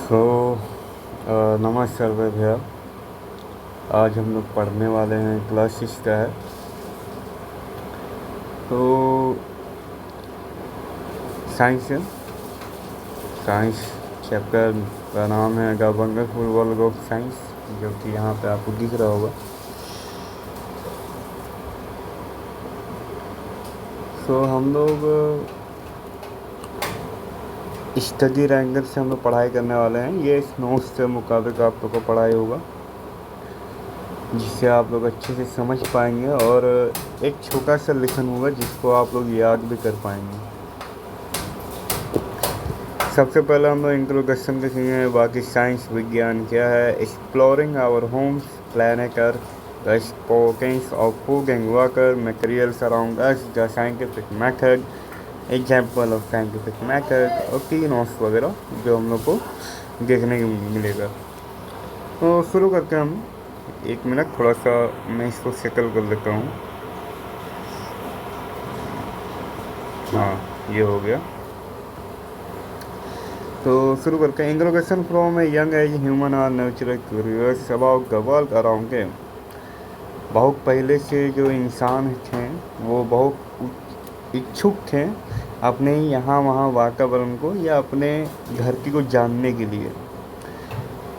सो नमस्कार भैया। आज हम लोग पढ़ने वाले हैं क्लास 6 का है। तो साइंस है। साइंस चैप्टर का नाम है the wonderful world of science, जो कि यहाँ पे आपको दिख रहा होगा। सो हम लोग स्टडी एंगल से हम लोग पढ़ाई करने वाले हैं। ये इस नोट्स के मुताबिक आप लोग को पढ़ाई होगा, जिससे आप लोग अच्छे से समझ पाएंगे, और एक छोटा सा लेसन होगा जिसको आप लोग याद भी कर पाएंगे। सबसे पहले हम लोग इंट्रोडक्शन देखेंगे, बाकी साइंस विज्ञान क्या है। Exploring our homes planet Earth, the importance of food and water, materials around us, the scientific method, example of scientific method, और की नोट्स वगैरह जो हम लोग को देखने को मिलेगा। तो शुरू करके हम एक मिनट थोड़ा सा मैं इसको सेटल कर लेता हूँ। हाँ, ये हो गया। तो शुरू करके introduction from a young age human are natural curious about the world around them. बहुत पहले से जो इंसान थे वो बहुत इच्छुक थे अपने यहाँ वहाँ वातावरण को या अपने धरती को जानने के लिए।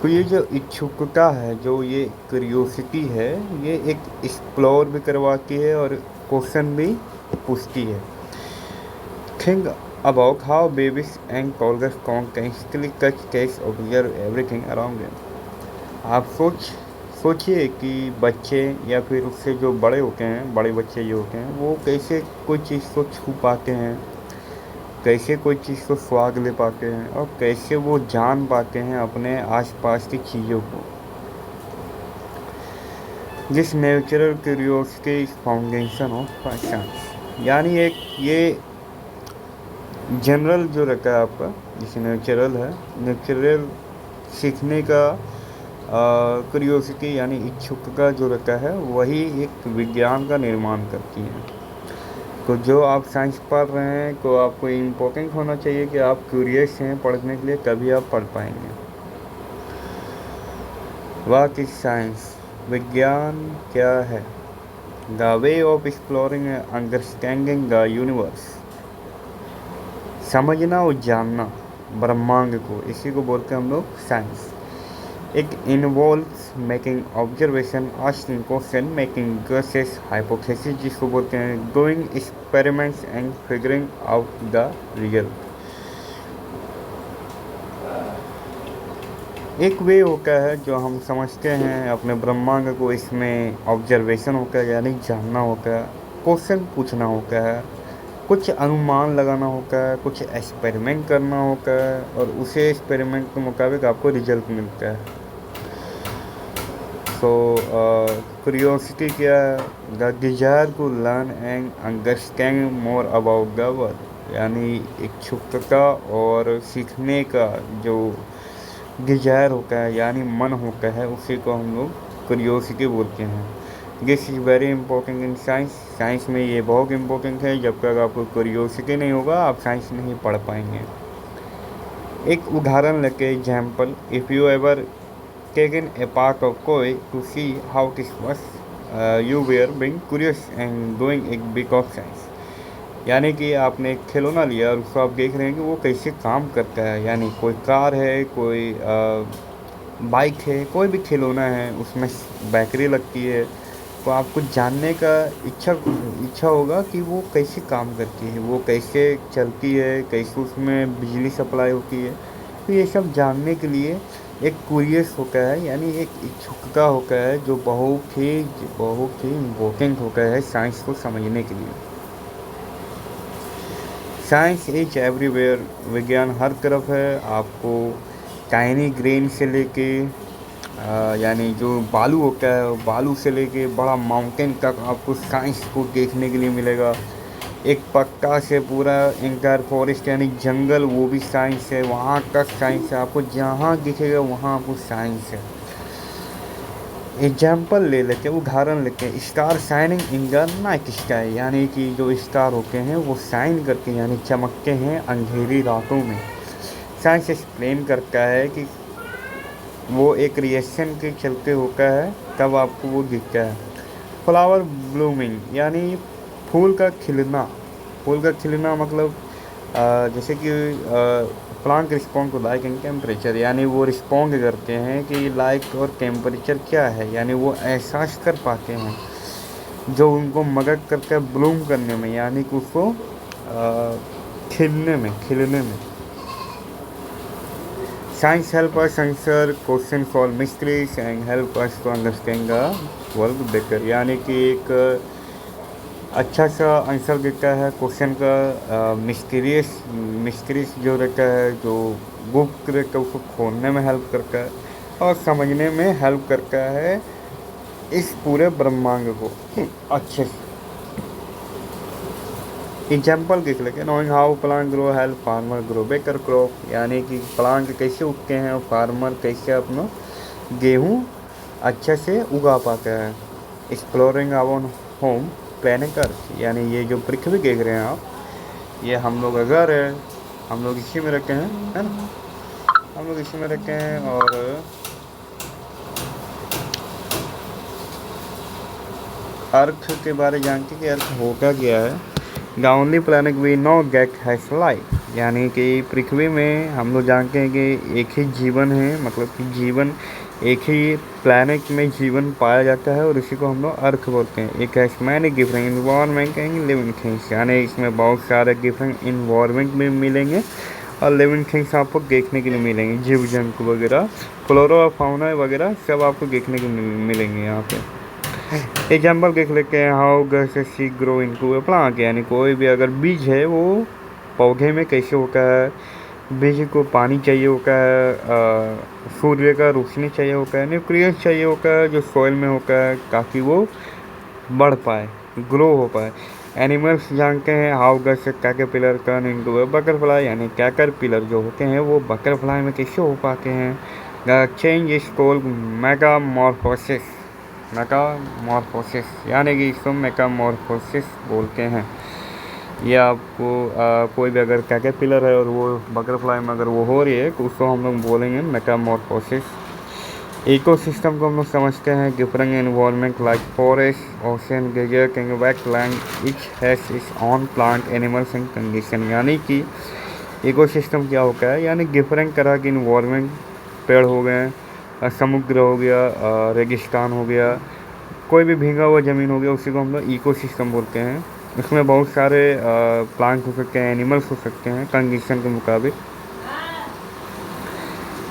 तो ये जो इच्छुकता है, जो ये क्यूरियोसिटी है, ये एक एक्सप्लोर भी करवाती है और क्वेश्चन भी पूछती है। Think about how babies and toddlers can constantly touch, taste, observe everything around them। आप सोचिए कि बच्चे या फिर उससे जो बड़े होते हैं, बड़े बच्चे जो होते हैं, वो कैसे कोई चीज़ को छू पाते हैं, कैसे कोई चीज़ को स्वाद ले पाते हैं, और कैसे वो जान पाते हैं अपने आसपास की चीज़ों को। जिस natural curiosity is foundation of science, यानी एक ये जनरल जो रहता है आपका, जैसे नेचुरल है, नेचुरल सीखने का क्यूरियोसिटी यानी इच्छुकता जो रहता है, वही एक विज्ञान का निर्माण करती है। तो जो आप साइंस पढ़ रहे हैं, तो आपको इम्पोर्टेंट होना चाहिए कि आप क्यूरियस हैं पढ़ने के लिए, तभी आप पढ़ पाएंगे। What is science? विज्ञान क्या है? The way of exploring and understanding the universe, समझना और जानना ब्रह्मांड को, इसी को बोलते हैं हम लोग science. It involves making observation, asking question, making guesses, hypothesis जिसको बोलते हैं, doing experiments and figuring out the result. एक वे होता है जो हम समझते हैं अपने ब्रह्मांड को, इसमें ऑब्जर्वेशन होता है यानी जानना होता है, क्वेश्चन पूछना होता है, कुछ अनुमान लगाना होता है, कुछ एक्सपेरिमेंट करना होता है, और उसे एक्सपेरिमेंट के मुताबिक आपको रिजल्ट मिलता है। सो क्यूरियोसिटी क्या है? The desire to learn and understand more about the world, यानी इच्छुकता और सीखने का जो डिजायर होता है यानी मन होता है, उसी को हम लोग क्यूरियोसिटी बोलते हैं। This is very important in science. Science में ये बहुत इंपॉर्टेंट है। जब तक आपको क्यूरियोसिटी नहीं होगा, आप साइंस नहीं पढ़ पाएंगे। एक उदाहरण लेके example, if you ever taken a part of कोई to see how this works, you were being curious and doing a big of science. यानी कि आपने एक खिलौना लिया और उसको आप देख रहे हैं कि वो कैसे काम करता है। यानी कोई कार है, कोई बाइक है, कोई भी खिलौना है, उसमें बैटरी लगती है, तो आपको जानने का इच्छा होगा कि वो कैसे काम करती है, वो कैसे चलती है, कैसे उसमें बिजली सप्लाई होती है। तो ये सब जानने के लिए एक क्यूरियस होता है, यानी एक इच्छुकता होता है, जो बहुत ही इम्पोर्टेंट होता है साइंस को समझने के लिए। साइंस इज एवरीवेयर, विज्ञान हर तरफ है। आपको टाइनी ग्रेन से लेके यानी जो बालू होता है, बालू से लेके बड़ा माउंटेन तक आपको साइंस को देखने के लिए मिलेगा। एक पत्ता से पूरा इंटर फॉरेस्ट यानी जंगल, वो भी साइंस है, वहाँ तक साइंस है। आपको जहाँ दिखेगा वहाँ आपको साइंस है। एग्जाम्पल ले लेते हैं, उदाहरण लेते हैं, star shining in the night sky, यानी कि जो स्टार होते हैं वो शाइन करते हैं यानी चमकते हैं अंधेरी रातों में। साइंस एक्सप्लेन करता है कि वो एक रिएक्शन के चलते होता है, तब आपको वो दिखता है। फ्लावर ब्लूमिंग यानी फूल का खिलना। फूल का खिलना मतलब जैसे कि plant respond to light and temperature, यानी वो रिस्पॉन्ड करते हैं कि लाइट और टेम्परेचर क्या है, यानी वो एहसास कर पाते हैं, जो उनको मदद करता है ब्लूम करने में, यानी कि उसको खिलने में। Science help us answer question for mysteries and help us to understand the world better, यानी कि एक अच्छा सा आंसर देता है क्वेश्चन का। मिस्ट्रीज जो रहता है, जो गुप्त रहता है, उसको खोलने में हेल्प करता है और समझने में हेल्प करता है इस पूरे ब्रह्मांड को अच्छे से। एग्जाम्पल देख लेते हैं। Knowing how plant grow help farmer grow better crop, यानी कि प्लांट कैसे उगते हैं और फार्मर कैसे अपना गेहूँ अच्छे से उगा पाता है। Exploring our home planet earth, यानी ये जो पृथ्वी देख रहे हैं आप, ये हम लोग का घर है, हम लोग इसी में रखे हैं, है ना, हम लोग इसी में रखे हैं। और अर्थ के बारे जानते कि अर्थ होगा क्या है। The only planet we know that has life, यानी कि पृथ्वी में हम लोग जानते हैं कि एक ही जीवन है, मतलब कि जीवन एक ही प्लैनेट में जीवन पाया जाता है और इसी को हम लोग अर्थ बोलते हैं। एक has many different environment and living things, यानी इसमें बहुत सारे डिफरेंट इन्वायरमेंट में मिलेंगे और लिविंग थिंग्स आपको देखने के लिए मिलेंगे, जीव जंतु वगैरह, फ्लोरा और फाउना वगैरह सब आपको देखने को मिलेंगे यहाँ पे। एग्जाम्पल देख लेते हैं। How does a seed grow into A plant, यानी कोई भी अगर बीज है वो पौधे में कैसे होता है। बीज को पानी चाहिए होता है, सूर्य का रोशनी चाहिए होता है, न्यूट्रिएंट्स चाहिए होता है जो सॉइल में होता है, ताकि वो बढ़ पाए, ग्रो हो पाए। एनिमल्स जानते हैं। How does a caterpillar turn into A butterfly, यानी कैटरपिलर जो होते हैं वो बटरफ्लाई में कैसे हो पाते हैं। The change is called metamorphosis. Metamorphosis, यानी कि इसको मेटामॉर्फोसिस बोलते हैं। ये आपको कोई भी अगर कैटरपिलर है और वो बटरफ्लाई में अगर वो हो रही है तो उसको हम लोग बोलेंगे मेटामॉर्फोसिस। इकोसिस्टम को हम लोग समझते हैं different environment like forest, ocean, desert and wetland, each has its own plant animals and condition, यानी कि इकोसिस्टम क्या होता है, यानी डिफरेंट तरह के इन्वायरमेंट, पेड़ हो गए, समुद्र हो गया, रेगिस्तान हो गया, कोई भी भीगा हुआ ज़मीन हो गया, उसी को हम लोग इकोसिस्टम बोलते हैं। उसमें बहुत सारे प्लांट हो सकते हैं, एनिमल्स हो सकते हैं कंडीशन के मुताबिक।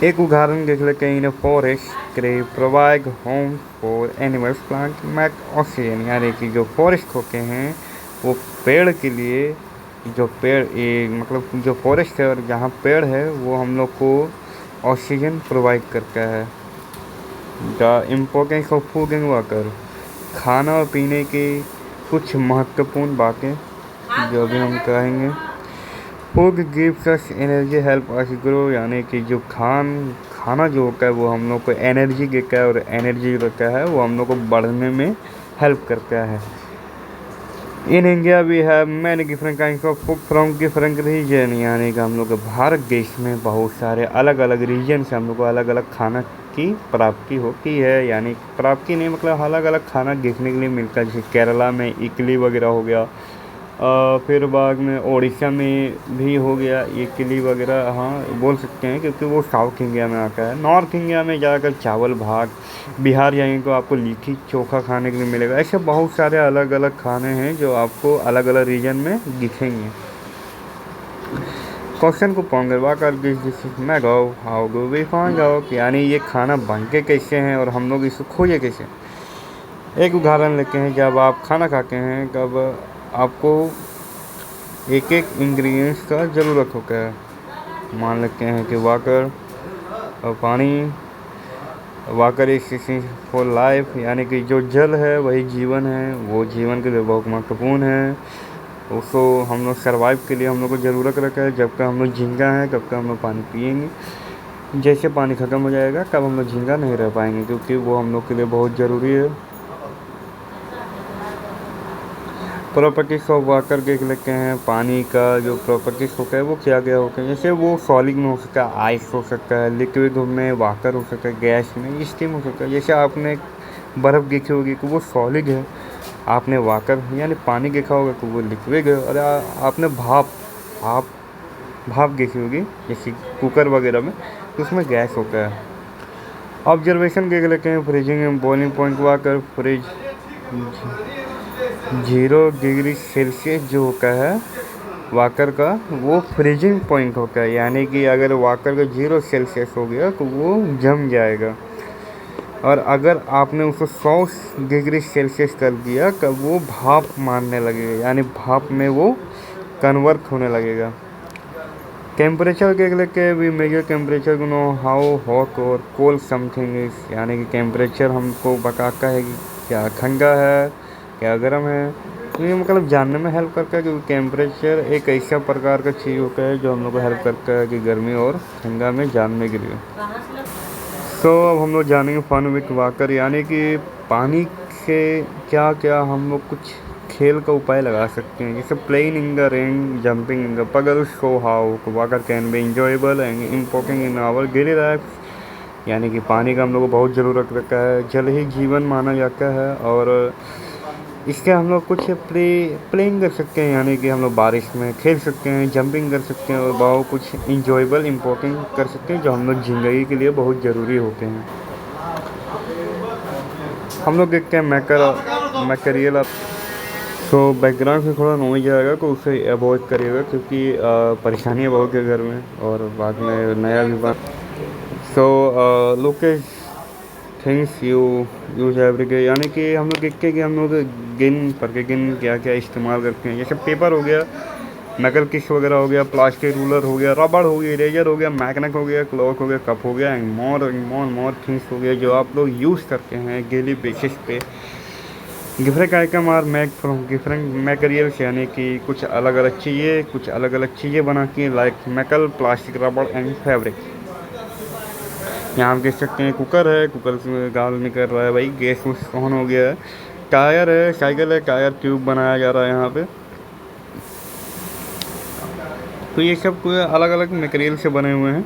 एक उदाहरण देख लेते हैं। In a forest they provide home for animals plant make oxygen, यानी कि जो फॉरेस्ट होते हैं वो पेड़ के लिए, जो पेड़ मतलब जो फॉरेस्ट है और जहाँ पेड़ है वो हम लोग को ऑक्सीजन प्रोवाइड करता है। The importance of food and water, खाना और पीने की कुछ महत्वपूर्ण बातें जो भी हम कहेंगे। Food gives us energy help us grow, यानी कि जो खाना जो होता है वो हम लोग को एनर्जी देता है और एनर्जी जो रहता है वो हम लोग को बढ़ने में हेल्प करता है। In India we have many different kinds of food from different region, यानी कि हम लोग भारत देश में बहुत सारे अलग अलग रीजन से हम लोग को अलग अलग खाना की प्राप्ति होती है, यानी प्राप्ति नहीं मतलब अलग अलग खाना देखने के लिए मिलता है। जैसे केरला में इडली वगैरह हो गया, फिर बाद में उड़ीसा में भी हो गया इडली वगैरह, हाँ बोल सकते हैं क्योंकि वो साउथ इंडिया में आता है। नॉर्थ इंडिया में ज़्यादातर चावल भात, बिहार जाएंगे तो आपको लिट्टी चोखा खाने के लिए मिलेगा। ऐसे बहुत सारे अलग अलग खाने हैं जो आपको अलग अलग रीजन में दिखेंगे। क्वेश्चन को पॉन्गरवा कर दिस मैं go how do we find out, यानी ये खाना बनते कैसे हैं और हम लोग इसको खोजे कैसे। एक उदाहरण लेते हैं। जब आप खाना खाते हैं तब आपको एक एक इंग्रेडिएंट्स का ज़रूरत होता है। मान लेते हैं कि वाटर और पानी, वाटर इज फॉर लाइफ, यानी कि जो जल है वही जीवन है, वो जीवन के लिए बहुत महत्वपूर्ण है। उसको हम लोग सर्वाइव के लिए हम लोग को ज़रूरत रखा है। जब तक हम लोग जिंदा हैं तब तक हम लोग पानी पिएंगे, जैसे पानी ख़त्म हो जाएगा तब हम लोग जिंदा नहीं रह पाएंगे, क्योंकि वो हम लोग के लिए बहुत ज़रूरी है। प्रॉपर्टीज ऑफ वाटर देख लेते हैं। पानी का जो प्रॉपर्टीज होता है वो क्या क्या होता है, जैसे वो सॉलिड में हो सकता है, आइस हो सकता है, लिक्विड में वाटर हो सकता है, गैस में स्टीम हो सकता है। जैसे आपने बर्फ़ देखी होगी कि वो सॉलिड है, आपने वाटर यानी पानी देखा होगा तो वो लिक्विड है, और आपने भाप भाप देखी होगी जैसे कुकर वगैरह में, तो उसमें गैस होता है। ऑब्जर्वेशन देख लेते हैं। Freezing and boiling point water, fridge 0 degree Celsius जो होता है वाकर का, वो फ्रीजिंग पॉइंट होता है, यानी कि अगर वाकर का 0 सेल्सियस हो गया तो वो जम जाएगा। और अगर आपने उसको 100 डिग्री सेल्सियस कर दिया तब वो भाप मारने लगेगा, यानी भाप में वो कन्वर्ट होने लगेगा। टेम्परेचर देख लेके we measure temperature know how hot और कोल्ड समथिंग इज, यानी कि टेम्परेचर हमको बताता है कि क्या ठंडा है क्या गर्म है। तो ये मतलब जानने में हेल्प करता है, क्योंकि टेम्परेचर एक ऐसा प्रकार का चीज़ होता है जो हम लोग को हेल्प करता है कि गर्मी और ठंडा में जानने के लिए। तो अब हम लोग जानेंगे फन विथ वाटर, यानी कि पानी से क्या क्या हम लोग कुछ खेल का उपाय लगा सकते हैं, जैसे playing in the rain, jumping in the puddle, show how water can be enjoyable and important in our daily life. यानी कि पानी का हम लोग को बहुत ज़रूरत रहता है, जल ही जीवन माना जाता है, और इसके हम लोग कुछ प्लेइंग कर सकते हैं, यानी कि हम लोग बारिश में खेल सकते हैं, जंपिंग कर सकते हैं, और बहुत कुछ इंजॉयबल इम्पोर्टेंट कर सकते हैं जो हम लोग ज़िंदगी के लिए बहुत ज़रूरी होते हैं। हम लोग देखते हैं मैकेरियल। तो बैकग्राउंड से थोड़ा नॉइज आएगा तो उसे अवॉइड करिएगा, क्योंकि परेशानियाँ बहुत है घर में और बाद में नया भी बन। So look at things you use every day, यानी कि हम लोग देखते हैं कि हम लोग गिन क्या क्या इस्तेमाल करते हैं, जैसे पेपर हो गया, नकल किस वगैरह हो गया, प्लास्टिक रूलर हो गया, रबड़ हो गया, इरेजर हो गया, मैग्नेट हो गया, क्लॉक हो गया, कप हो गया, एंड मोर थिंग्स हो गया जो आप लोग यूज़ करते हैं डेली बेसिस पे। Different item are make from different materials, यानी कि कुछ अलग अलग चीज़ें बनाती हैं, लाइक मेटल, प्लास्टिक, रबड़ एंड फैब्रिक। यहाँ आप देख सकते हैं कुकर है, कुकर से गाल निकल रहा है भाई, गैस उस ऑन हो गया है। टायर है, साइकिल है, टायर ट्यूब बनाया जा रहा है यहाँ पे। तो ये सब अलग अलग मटेरियल से बने हुए हैं।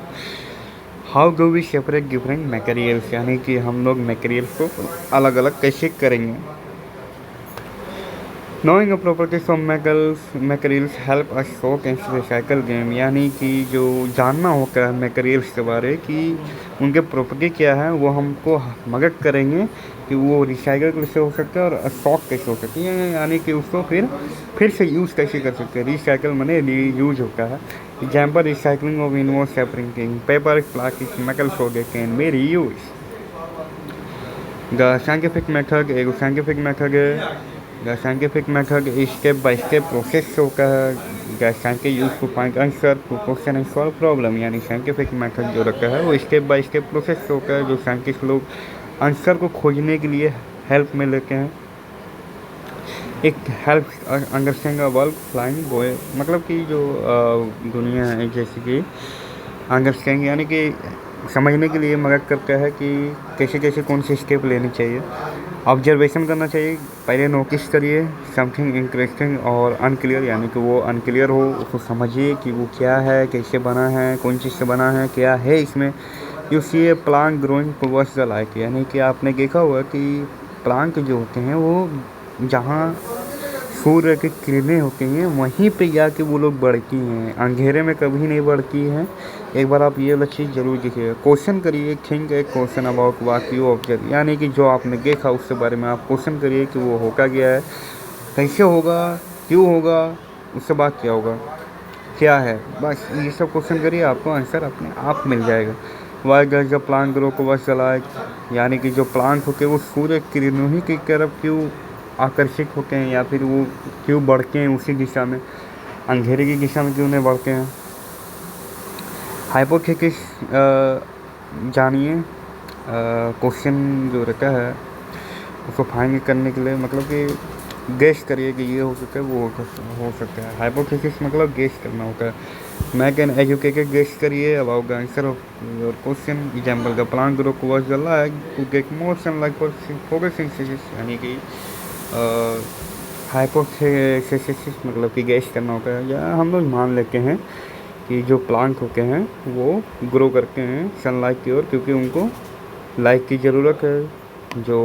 How do we separate different materials, यानी कि हम लोग मटेरियल्स को अलग अलग कैसे करेंगे। Knowing properties of materials help us shock and recycle game, यानी कि जो जानना होता है मटेरियल्स के बारे कि उनके प्रॉपर्टी क्या है, वो हमको मदद करेंगे कि वो रिसाइकल कैसे हो सकता है और शॉक कैसे हो सकती है, यानी कि उसको फिर से यूज़ कैसे कर सकते हैं। रिसाइकल मने रीयूज होता है। Example recycling of involve separating paper, plastic, metal soda can be reuse. The scientific method एक साइंटिफिक मेथड है। The scientific method is step-by-step process होता है। The scientific use to find answer to question and solve problem, यानी scientific method जो रखा है वो step by step process होता है, जो साइंटिस्ट लोग आंसर को खोजने के लिए हेल्प में लेते हैं। एक help understand a world flying boy, मतलब कि जो दुनिया है जैसे कि अंडरस्टैंड यानी कि समझने के लिए मदद करता है कि कैसे कैसे कौन सी स्टेप लेनी चाहिए। ऑब्जर्वेशन करना चाहिए, पहले नोटिस करिए समथिंग इंटरेस्टिंग और अनक्लियर, यानी कि वो अनक्लियर हो उसको समझिए कि वो क्या है, कैसे बना है, कौन चीज़ से बना है, क्या है इसमें। You see a plant growing towards the light, यानी कि आपने देखा होगा कि प्लांट जो होते हैं वो जहाँ सूर्य की किरणें होती हैं वहीं पे जाके वो लोग बढ़ती हैं, अंधेरे में कभी नहीं बढ़ती हैं। एक बार आप ये वाला चीज़ जरूर देखिएगा। क्वेश्चन करिए, think A question about what you observe, यानी कि जो आपने देखा उसके बारे में आप क्वेश्चन करिए कि वो होगा क्या है, कैसे होगा, क्यों होगा, उसके बाद क्या होगा, क्या है। बस ये सब क्वेश्चन करिए, आपको आंसर अपने आप मिल जाएगा। Why does the plant grow towards the light, यानी कि जो प्लांट होते हैं वो सूर्य किरणों ही की तरफ क्यों आकर्षित होते हैं, या फिर वो क्यों बढ़ते हैं उसी दिशा में, अंधेरे की दिशा में क्यों नहीं बढ़ते हैं। हाइपोथेसिस जानिए, क्वेश्चन जो रहता है उसको फाइंड करने के लिए, मतलब कि गेस करिए कि ये हो सकता है, वो हो सकता है। हाइपोथेसिस मतलब गेस करना होता है। मैक एन एजुकेटेड गेस करिए about the answer of your question. Example the plant grow towards the light to get more sunlight for photosynthesis, यानी कि हाइपोथेसिस मतलब कि गैस करना होता है, या हम लोग मान लेते हैं कि जो प्लांट होते हैं वो ग्रो करते हैं सनलाइट की ओर, क्योंकि उनको लाइट की ज़रूरत है, जो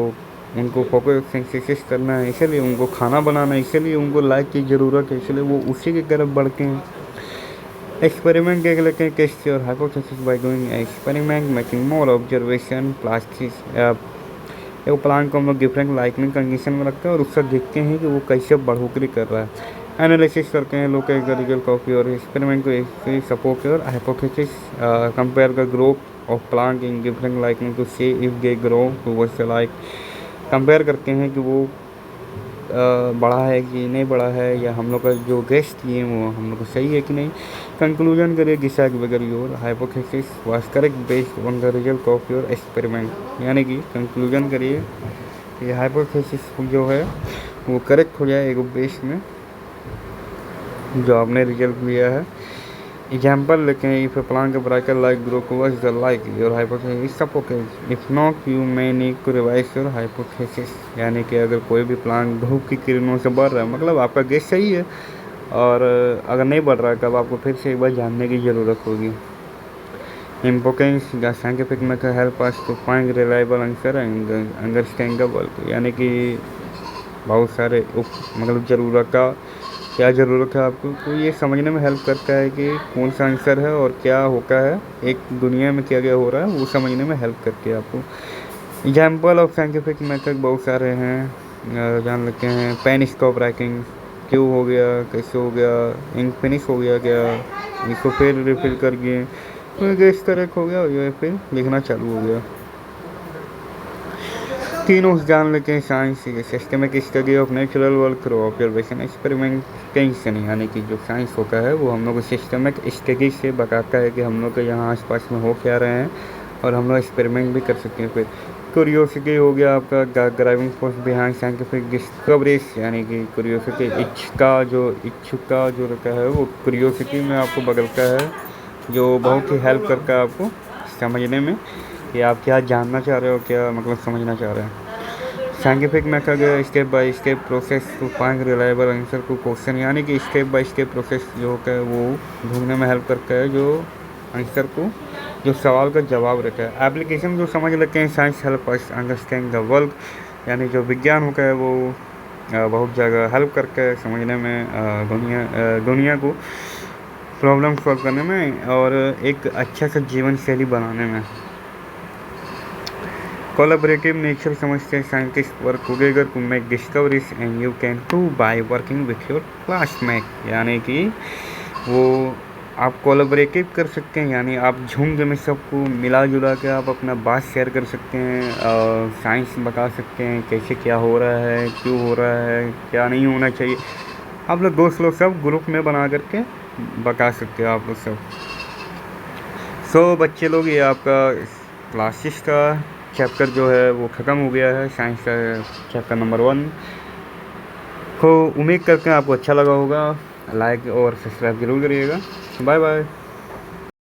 उनको फोटोसिंथेसिस करना है, इसीलिए उनको खाना बनाना है, इसीलिए उनको लाइट की ज़रूरत है, इसलिए वो उसी की तरफ बढ़ते हैं। एक्सपेरिमेंट देख लेते हैं test your hypothesis by doing experiment making more observation plastic. एक प्लांट को हम लोग डिफरेंट लाइटनिंग कंडीशन में रखते हैं और उससे देखते हैं कि वो कैसे बढ़ोतरी कर रहा है। एनालिसिस करते हैं लोग का रिजल्ट कॉपी और एक्सपेरिमेंट को सपोर्ट और hypothesis compare the growth of plant in different lightning to see if they grow towards the light. Compare करते हैं कि वो बढ़ा है कि नहीं बढ़ा है, या हम लोग का जो गेस किए वो हम लोग को सही है कि नहीं। कंक्लूजन करिए decide whether your hypothesis was correct based on the result of your experiment. यानी कि कंक्लूजन करिए कि हाइपोथेसिस जो है वो करेक्ट हो जाए एक बेस में जो आपने रिजल्ट लिया है। एग्जाम्पल लेते हैं, if a plant brighter light grow towards the light your hypothesis is supported, if not you may need to revise your hypothesis. यानी कि अगर कोई भी प्लांट धूप की किरणों से बढ़ रहा है मतलब आपका गेस सही है, और अगर नहीं बढ़ रहा है तब आपको फिर से एक बार जानने की ज़रूरत होगी। Importance the scientific method help us to find reliable answer and understand the world. यानी कि बहुत सारे मतलब ज़रूरत का क्या ज़रूरत है आपको, तो ये समझने में हेल्प करता है कि कौन सा आंसर है और क्या होता है, एक दुनिया में क्या क्या हो रहा है वो समझने में हेल्प करती है आपको। एग्जाम्पल ऑफ साइंटिफिक मेथड बहुत सारे हैं, जान लेते हैं। पेन स्टॉप राइटिंग, क्यों हो गया, कैसे हो गया, इंक फिनिश हो गया क्या, इसको फिर रिफिल कर दिए तो इस तरह हो गया, और फिर लिखना चालू हो गया। तीनों जान लेते हैं science systemic study of natural world through observation experimentation. यानी कि जो साइंस होता है वो हम लोग को सिस्टमिक स्टडी से बताता है कि हम लोग के यहाँ आसपास में हो क्या रहे हैं, और हम लोग एक्सपेरिमेंट भी कर सकते हैं। फिर क्यूरियोसिटी हो गया आपका driving force behind scientific discoveries. यानी कि क्यूरियोसिटी इच्छुकता जो रहता है वो क्यूरियोसिटी में आपको बदलता है, जो बहुत ही हेल्प करता है आपको समझने में कि आप क्या जानना चाह रहे हो, क्या मतलब समझना चाह रहे हैं। Scientific method step by step process to find reliable answer to question. यानी कि स्टेप बाय स्टेप प्रोसेस जो होता है वो ढूंढने में हेल्प करता है, जो आंसर को, जो सवाल का जवाब रहता है। एप्लीकेशन जो समझ लेते हैं, science help us understand the world. यानी जो विज्ञान होता है वो बहुत जगह हेल्प करता है समझने में दुनिया को, प्रॉब्लम सॉल्व करने में, और एक अच्छा सा जीवन शैली बनाने में। कोलैबोरेटिव नेचर समझते हैं, scientist work together to make discoveries and you can too by working with your classmate. यानी कि वो आप कोलैबोरेटिव कर सकते हैं, यानी आप झुंड में सबको मिला जुला के आप अपना बात शेयर कर सकते हैं, साइंस बता सकते हैं कैसे क्या हो रहा है, क्यों हो रहा है, क्या नहीं होना चाहिए। आप लोग दोस्त लोग सब ग्रुप में बना करके बता सकते हो आप लोग सब। सो बच्चे लोग, ये आपका क्लासेस का चैप्टर जो है वो ख़त्म हो गया है, साइंस का चैप्टर नंबर 1 को। उम्मीद करते हैं आपको अच्छा लगा होगा। लाइक और सब्सक्राइब जरूर करिएगा। Bye bye.